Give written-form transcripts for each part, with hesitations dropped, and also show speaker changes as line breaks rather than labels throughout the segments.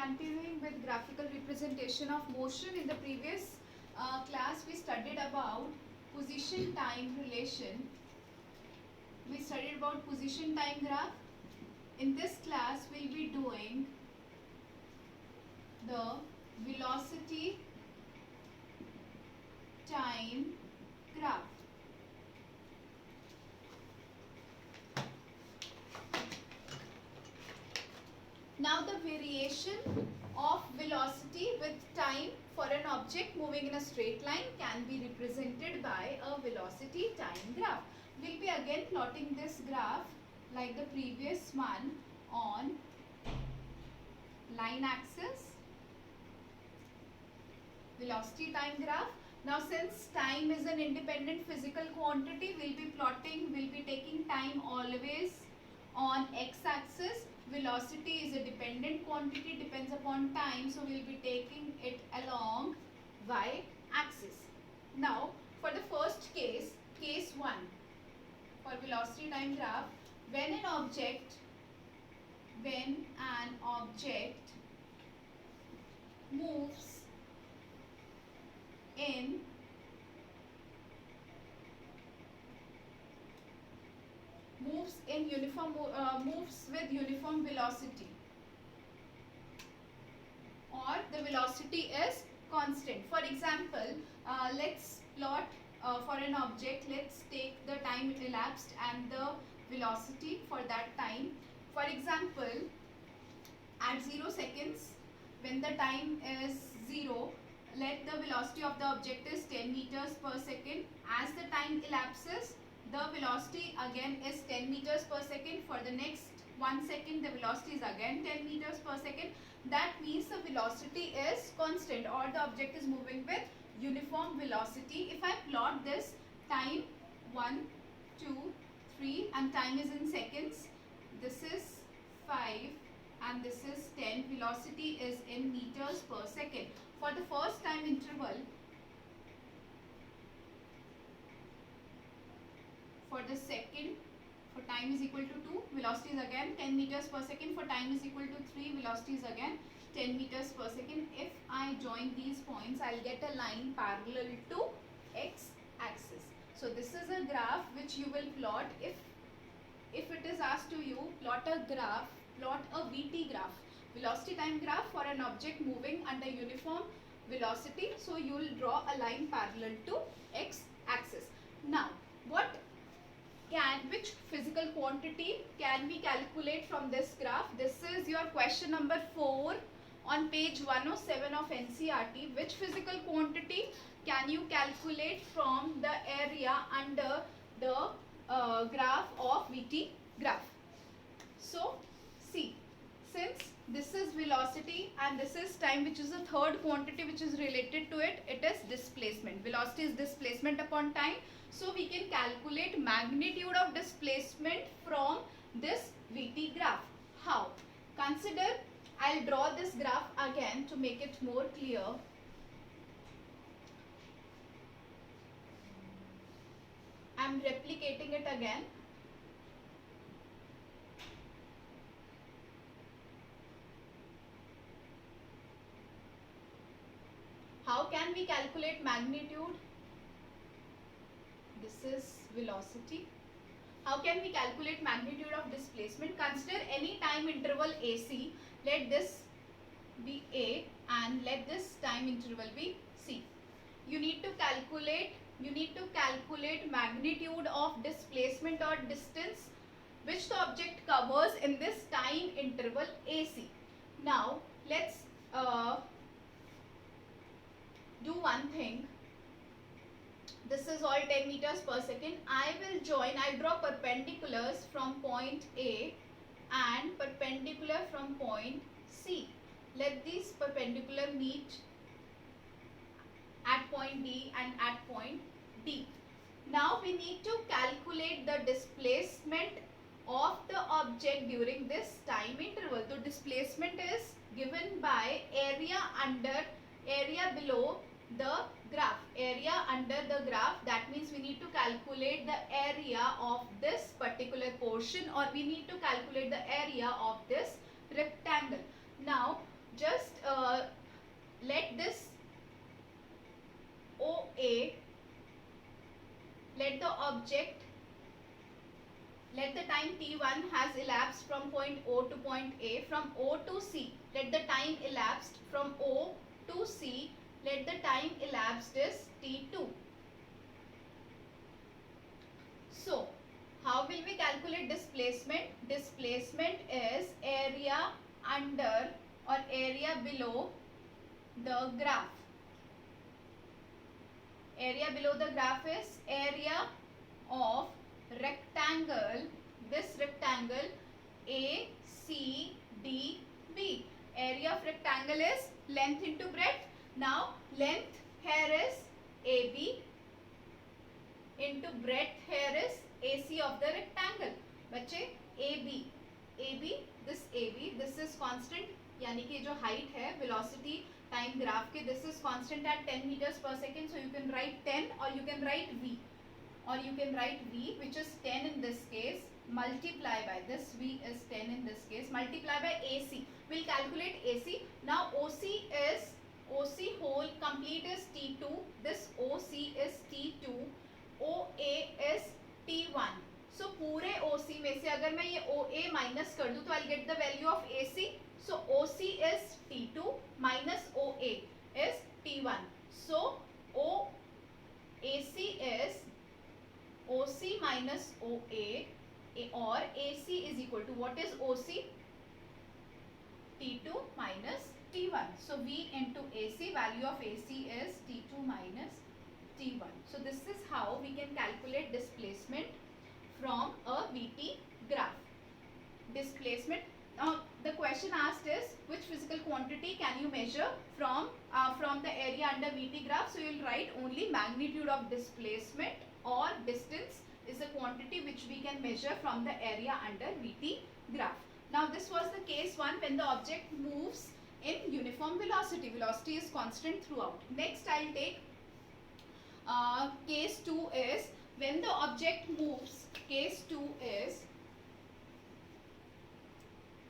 continuing with graphical representation of motion. In the previous class we studied about position time relation. We studied about position time graph. In this class we'll be doing the velocity time graph. Now the variation of velocity with time for an object moving in a straight line can be represented by a velocity time graph. We'll be again plotting this graph like the previous one on line axis, velocity time graph. Now since time is an independent physical quantity, we'll be taking time always on x-axis. Velocity is a dependent quantity, depends upon time, so we'll be taking it along y-axis. Now for the first case, case 1, for velocity time graph, when an object moves with uniform velocity, or the velocity is constant. For example, let's plot for an object. Let's take the time it elapsed and the velocity for that time. For example, at 0 seconds, when the time is 0, let the velocity of the object is 10 meters per second. As the time elapses, the velocity again is 10 meters per second. For the next 1 second, the velocity is again 10 meters per second. That means the velocity is constant, or the object is moving with uniform velocity. If I plot this time 1, 2, 3 and time is in seconds, this is 5 and this is 10, velocity is in meters per second. For the first time interval, for the second, for time is equal to 2, velocity is again 10 meters per second. For time is equal to 3, velocity is again 10 meters per second. If I join these points, I'll get a line parallel to x-axis. So this is a graph which you will plot. If it is asked to you, plot a VT graph, velocity time graph for an object moving under uniform velocity. So you will draw a line parallel to x-axis. Now, which physical quantity can we calculate from this graph? This is your question number 4 on page 107 of NCERT. Which physical quantity can you calculate from the area under the graph of VT graph? So see, since this is velocity and this is time, which is the third quantity which is related to it, it is displacement. Velocity is displacement upon time. So we can calculate magnitude of displacement from this VT graph. How? Consider, I'll draw this graph again to make it more clear. I'm replicating it again. How can we calculate magnitude? This is velocity. How can we calculate magnitude of displacement? Consider any time interval AC. Let this be A and let this time interval be C. You need to calculate magnitude of displacement or distance which the object covers in this time interval AC. Now let's do one thing. This is all 10 meters per second. I'll draw perpendiculars from point A and perpendicular from point C. Let these perpendicular meet at point D and at point D. Now we need to calculate the displacement of the object during this time interval. So displacement is given by area below the graph, area under the graph. That means we need to calculate the area of this particular portion, or we need to calculate the area of this rectangle. Now just t1 has elapsed from point O to point A. From O to C, let the time elapsed from O to C, let the time elapsed is t2. So, how will we calculate displacement? Displacement is area under or area below the graph. Area below the graph is area of rectangle, this rectangle ACDB. Area of rectangle is length into breadth. Now, length here is AB into breadth here is AC of the rectangle. बच्चे AB this is constant, यानी कि जो height है velocity time graph के, this is constant at 10 meters per second. So you can write 10 or you can write V, which is 10 in this case, multiply by this, V is 10 in this case, multiply by AC. We'll calculate AC. Now OC whole complete is T2, this OC is T2, OA is T1. So पूरे OC में से अगर मैं ये OA minus कर दूं तो I'll get the value of AC. So OC is T2 minus OA is T1. So AC is OC minus OA, or AC is equal to, what is OC? T2 minus T1. So V into AC, value of AC is T2 minus T1. So this is how we can calculate displacement from a VT graph. Displacement. Now the question asked is, which physical quantity can you measure from the area under VT graph? So you will write only magnitude of displacement or distance is a quantity which we can measure from the area under VT graph. Now this was the case 1 when the object moves in uniform velocity. Velocity is constant throughout. Next I will take case 2 is when the object moves. Case 2 is,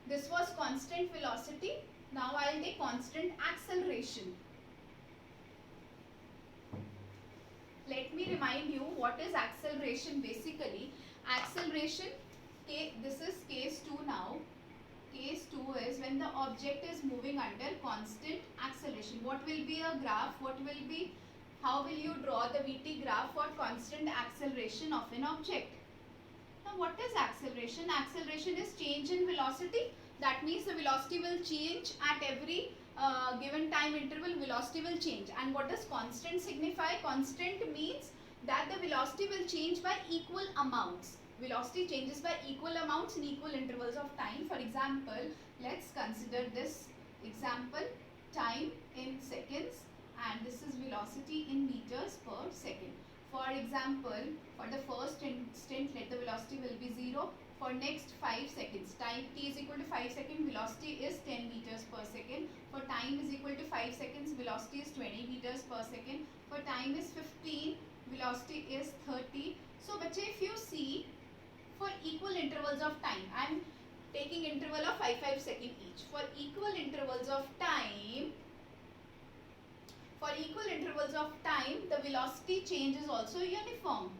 this was constant velocity. Now I will take constant acceleration. Let me remind you what is acceleration basically. Acceleration, this is case 2 now. Case 2 is when the object is moving under constant acceleration. What will be a graph? How will you draw the VT graph for constant acceleration of an object? Now what is acceleration? Acceleration is change in velocity. That means the velocity will change at every given time interval, velocity will change. And what does constant signify? Constant means that the velocity will change by equal amounts. Velocity changes by equal amounts in equal intervals of time. For example, let's consider this example, time in seconds, and this is velocity in meters per second. For example, for the first instant, let the velocity will be 0. For next 5 seconds, time t is equal to 5 seconds, velocity is 10 meters per second. For time is equal to 5 seconds, velocity is 20 meters per second. For time is 15, velocity is 30. So, bache, if you see, for equal intervals of time, I am taking interval of 5 seconds each. For equal intervals of time, the velocity change is also uniform.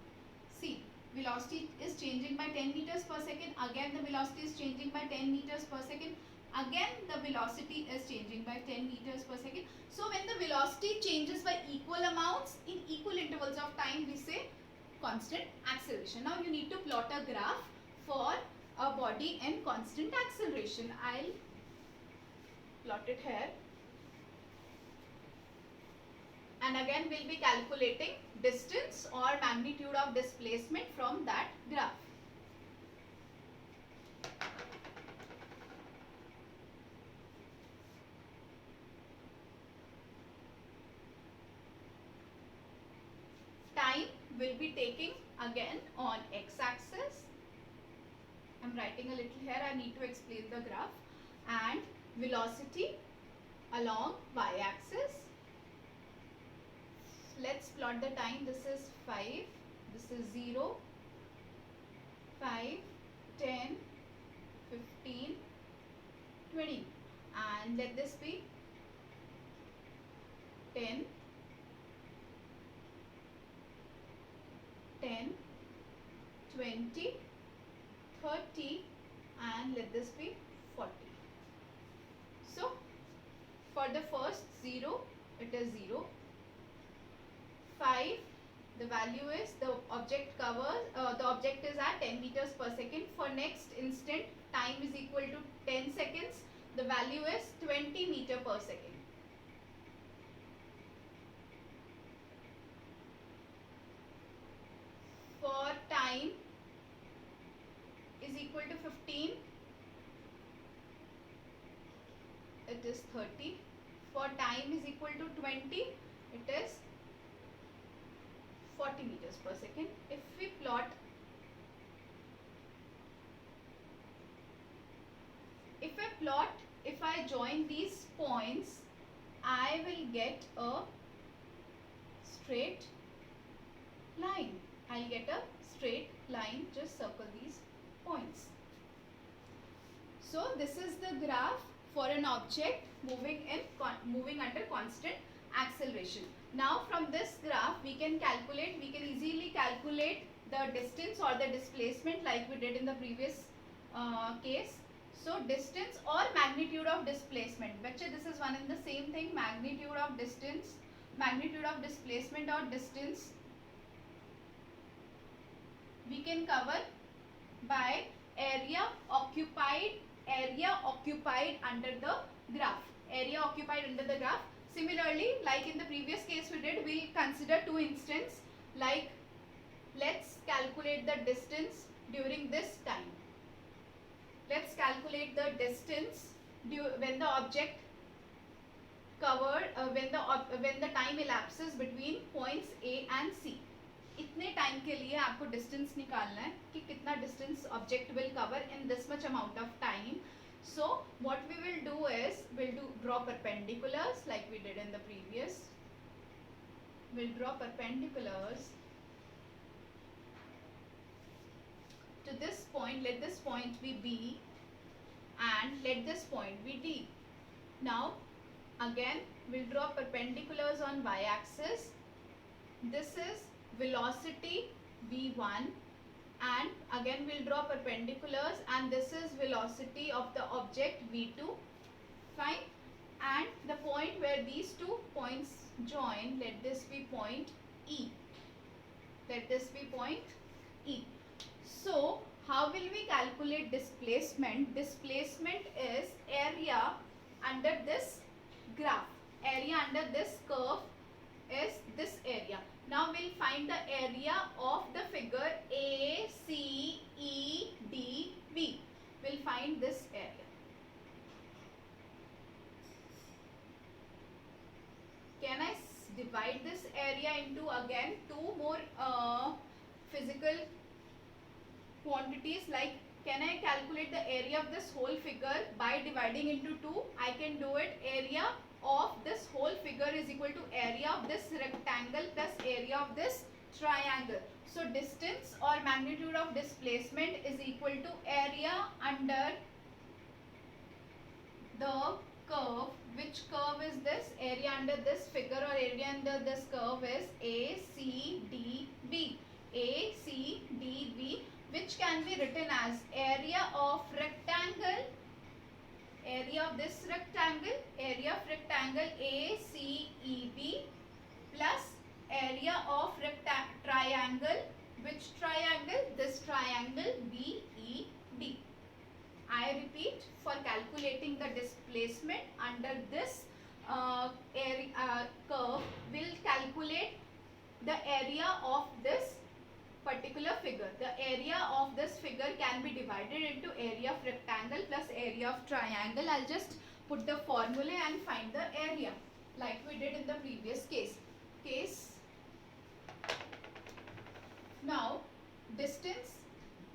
See, velocity is changing by 10 meters per second. Again, the velocity is changing by 10 meters per second. Again, the velocity is changing by 10 meters per second. So, when the velocity changes by equal amounts in equal intervals of time, we say constant acceleration. Now, you need to plot a graph for a body in constant acceleration. I'll plot it here. And again, we'll be calculating distance or magnitude of displacement from that graph. Time will be taking again on x-axis. I'm writing a little here, I need to explain the graph. And velocity along y-axis. Let's plot the time. This is 5, this is 0, 5, 10, 15, 20, and let this be 10, 10, 20, 30 and let this be 40. So for the first 0 it is 0. 5, the value is the object is at 10 meters per second. For next instant, time is equal to 10 seconds. The value is 20 meter per second. For time is equal to 15, it is 30. For time is equal to 20, it is 40 meters per second. If I join these points, I will get a straight line. I'll get a straight line. Just circle these points. So this is the graph for an object moving under constant acceleration. Now from this graph we can easily calculate the distance or the displacement like we did in the previous case. So distance or magnitude of displacement. Bachche, this is one and the same thing. Magnitude of displacement or distance we can cover by area occupied under the graph. Similarly, like in the previous case we did, we'll consider two instances. Like, let's calculate the distance during this time. Let's calculate the distance when the object when the time elapses between points A and C. इतने time के लिए आपको distance निकालना है कि कितना distance object will cover in this much amount of time. So what we will do is draw perpendiculars like we did in the previous. We'll draw perpendiculars to this point. Let this point be B and let this point be D. Now again we'll draw perpendiculars on y-axis. This is velocity v1 and again we'll draw perpendiculars and this is velocity of the object v2. Fine. And the point where these two points join, let this be point E. So how will we calculate displacement? Displacement is area under this graph. Area under this curve is this area. Now we'll find the area of the figure ACEDB. We'll find this area. Can I divide this area into again two more physical quantities? Like, can I calculate the area of this whole figure by dividing into two? I can do it. Area of this whole figure is equal to area of this rectangle plus area of this triangle. So distance or magnitude of displacement is equal to area under the curve. Which curve is this? Area under this figure or area under this curve is ACDB. ACDB, which can be written as area of rectangle. Area of this rectangle, area of rectangle ACEB plus area of triangle. Which triangle? This triangle BED. I repeat, for calculating the displacement under this curve, we'll calculate the area of this particular figure. The area of this figure can be divided into area of rectangle plus area of triangle. I'll just put the formula and find the area like we did in the previous case. Now distance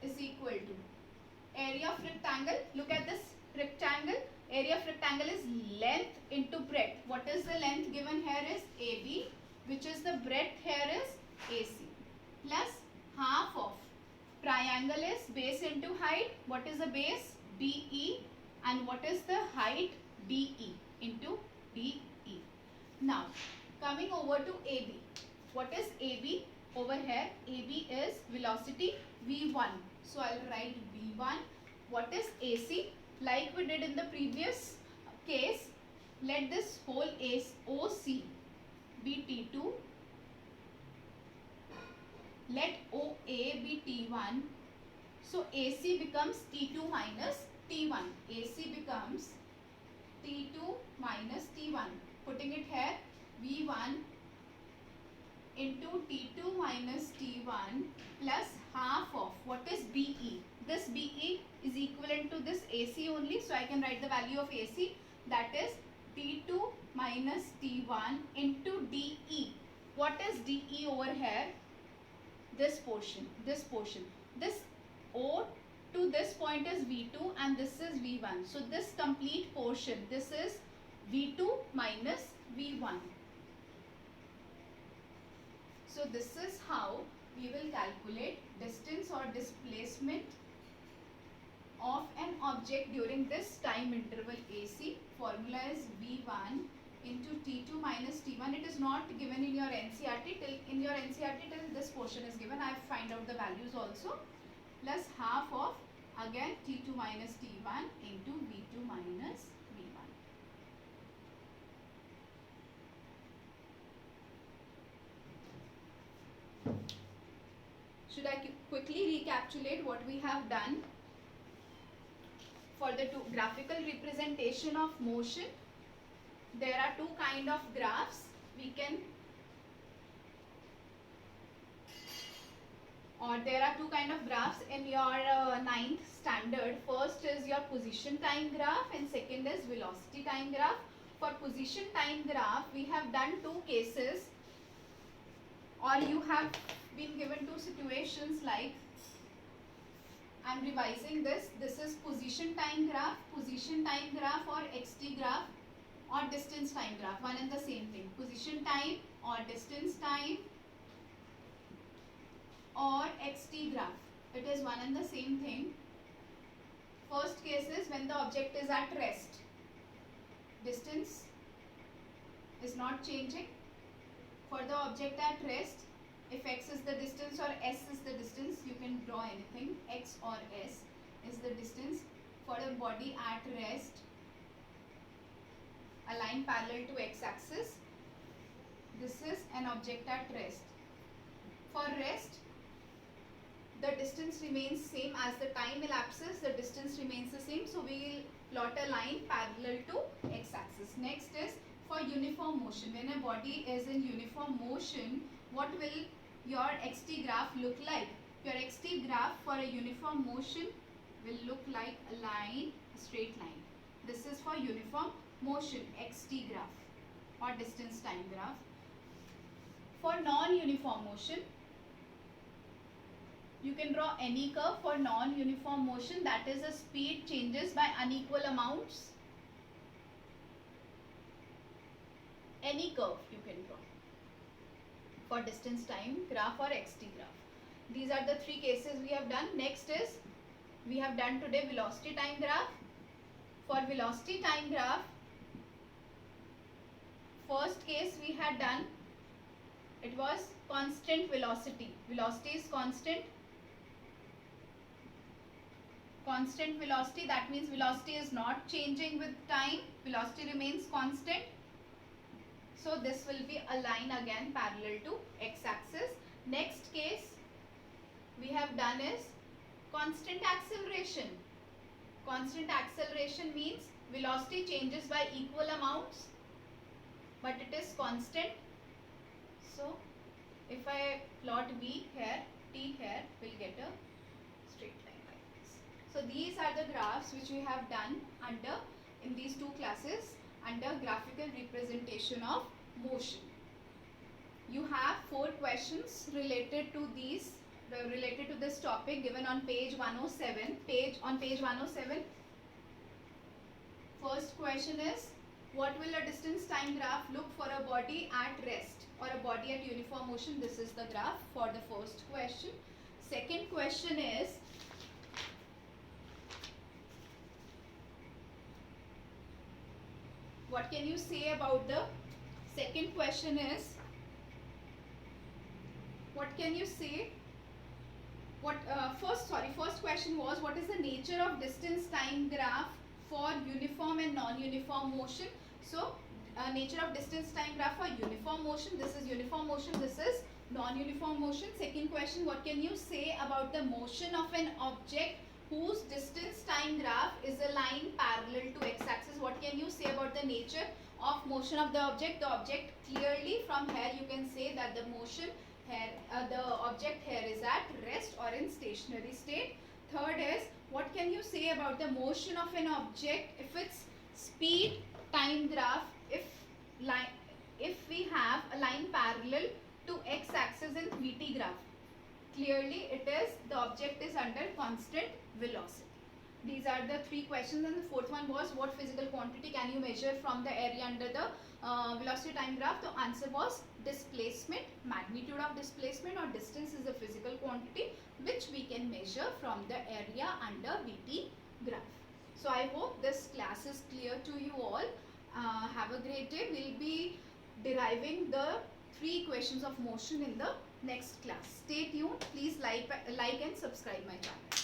is equal to area of rectangle. Look at this rectangle. Area of rectangle is length into breadth. What is the length given here is AB, which is the breadth here is AC, plus half of triangle is base into height. What is the base? BE, and what is the height? DE into DE. Now coming over to AB. What is AB? Over here AB is velocity V1. So I'll write V1. What is AC? Like we did in the previous case, let this whole OC be T2. Let OA be T1. So AC becomes T2 minus T1. AC becomes T2 minus T1. Putting it here, V1 into T2 minus T1 plus half of, what is BE? This BE is equivalent to this AC only. So I can write the value of AC, that is T2 minus T1 into DE. What is DE over here? This portion. This O to this point is V2 and this is V1. So this complete portion, this is V2 minus V1. So this is how we will calculate distance or displacement of an object during this time interval AC. Formula is V1 into T2 minus T1. It is not given in your NCERT. Till this portion is given. I find out the values also. Plus half of, again, T2 minus T1 into V2 minus V1. Should I quickly recapitulate what we have done? For the graphical representation of motion, there are two kind of graphs. There are two kind of graphs in your 9th standard. First is your position time graph and second is velocity time graph. For position time graph, we have done two cases, or you have been given two situations like, I am revising this. This is position time graph or XT graph or distance time graph. One and the same thing. Position time or distance time or XT graph. It is one and the same thing. First case is when the object is at rest. Distance is not changing. For the object at rest, if x is the distance or s is the distance, you can draw anything. X or s is the distance. For a body at rest, a line parallel to x-axis. This is an object at rest. For rest, the distance remains same. As the time elapses, the distance remains the same. So we will plot a line parallel to x-axis. Next is for uniform motion. When a body is in uniform motion, what will your XT graph look like? Your XT graph for a uniform motion will look like a line, a straight line. This is for uniform motion, XT graph or distance time graph. For non-uniform motion, you can draw any curve. For non-uniform motion, that is the speed changes by unequal amounts. Any curve you can draw for distance time graph or XT graph. These are the three cases we have done. Next is, we have done today velocity time graph. For velocity time graph, first case we had done, it was constant velocity. Velocity is constant. Constant velocity, that means velocity is not changing with time. Velocity remains constant. So this will be a line again parallel to x-axis. Next case we have done is constant acceleration. Constant acceleration means velocity changes by equal amounts, but it is constant. So if I plot V here, T here, we'll get a straight line like this. So these are the graphs which we have done in these two classes under graphical representation of motion. You have 4 questions related to this topic given on page 107. On page 107, first question is, what will a distance time graph look for a body at rest or a body at uniform motion? This is the graph for the first question. Second question is, what can you say about the second question is, what can you say First question was, what is the nature of distance time graph for uniform and non-uniform motion? So nature of distance time graph for uniform motion, this is uniform motion, this is non-uniform motion. Second question, what can you say about the motion of an object whose distance time graph is a line parallel to x-axis? What can you say about the nature of motion of the object? The object, clearly from here you can say that the motion here, the object here is at rest or in stationary state. Third is, what can you say about the motion of an object if its speed time graph, if we have a line parallel to x-axis in vt graph? Clearly it is, the object is under constant velocity. These are the three questions, and the fourth one was, what physical quantity can you measure from the area under the velocity time graph? The answer was displacement. Magnitude of displacement or distance is a physical quantity which we can measure from the area under vt graph. So I hope this class is clear to you all. Have a great day. We'll be deriving the 3 equations of motion in the next class. Stay tuned. Please like and subscribe my channel.